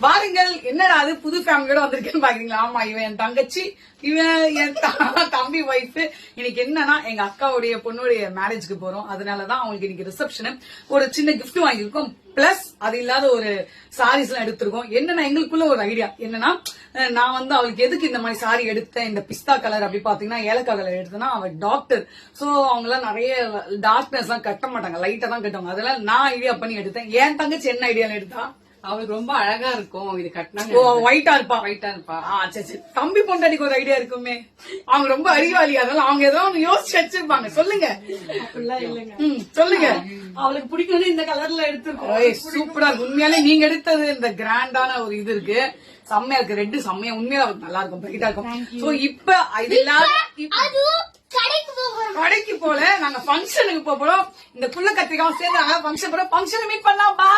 வாருங்கள். என்னடா அது புது ஃபேமிலியோட வந்திருக்கேன்னு பாக்குறீங்களா? ஆமா, இவன் என் தங்கச்சி, இவன் என் தம்பி ஒய்ஃப். இன்னைக்கு என்னன்னா எங்க அக்காவுடைய பொண்ணுடைய மேரேஜ்க்கு போறோம். அதனாலதான் அவங்களுக்கு இன்னைக்கு ரிசப்ஷன். ஒரு சின்ன கிஃப்ட் வாங்கியிருக்கோம். பிளஸ் அது இல்லாத ஒரு சாரீஸ் எல்லாம் எடுத்திருக்கோம். என்னன்னா எங்களுக்குள்ள ஒரு ஐடியா என்னன்னா, நான் வந்து அவளுக்கு எதுக்கு இந்த மாதிரி சாரி எடுத்தேன், இந்த பிஸ்தா கலர் அப்படி பாத்தீங்கன்னா ஏலக்காய் கலர் எடுத்தேன்னா, அவள் டாக்டர். சோ அவங்க எல்லாம் நிறைய டார்க்னஸ் எல்லாம் கட்ட மாட்டாங்க, லைட்டா தான் கட்டுவாங்க. அதெல்லாம் நான் ஐடியா பண்ணி எடுத்தேன். என் தங்கச்சி என்ன ஐடியால எடுத்தா, அவளுக்கு ரொம்ப அழகா இருக்கும் இது கட்டினா. ஒயிட்டா இருப்பா. ஒயிட்டா இருப்பா. சரி. தம்பி பொண்டாட்டிக்கு ஒரு ஐடியா இருக்குமே, அவங்க ரொம்ப அறிவாளி. அதெல்லாம் அவங்க ஏதோ ஒண்ணு யோசிச்சு வச்சிருப்பாங்க. சொல்லுங்க. சொல்லுங்க. அவளுக்கு பிடிக்கும் இந்த கலர்ல எடுத்துருக்கோம். சூப்பரா இருக்கு. உண்மையாலே நீங்க எடுத்தது இந்த கிராண்டான ஒரு இது இருக்கு. செம்மையா இருக்கு. ரெட்டு செம்மையா உண்மையா நல்லா இருக்கும், பிரைட்டா இருக்கும். சோ இப்ப இது கடைக்கு போல நாங்க ஃபங்க்ஷனுக்கு போறோம். இந்த புள்ள கத்திரிக்காவும் சேர்ந்து ஃபங்க்ஷன் மீட் பண்ணலாம். பா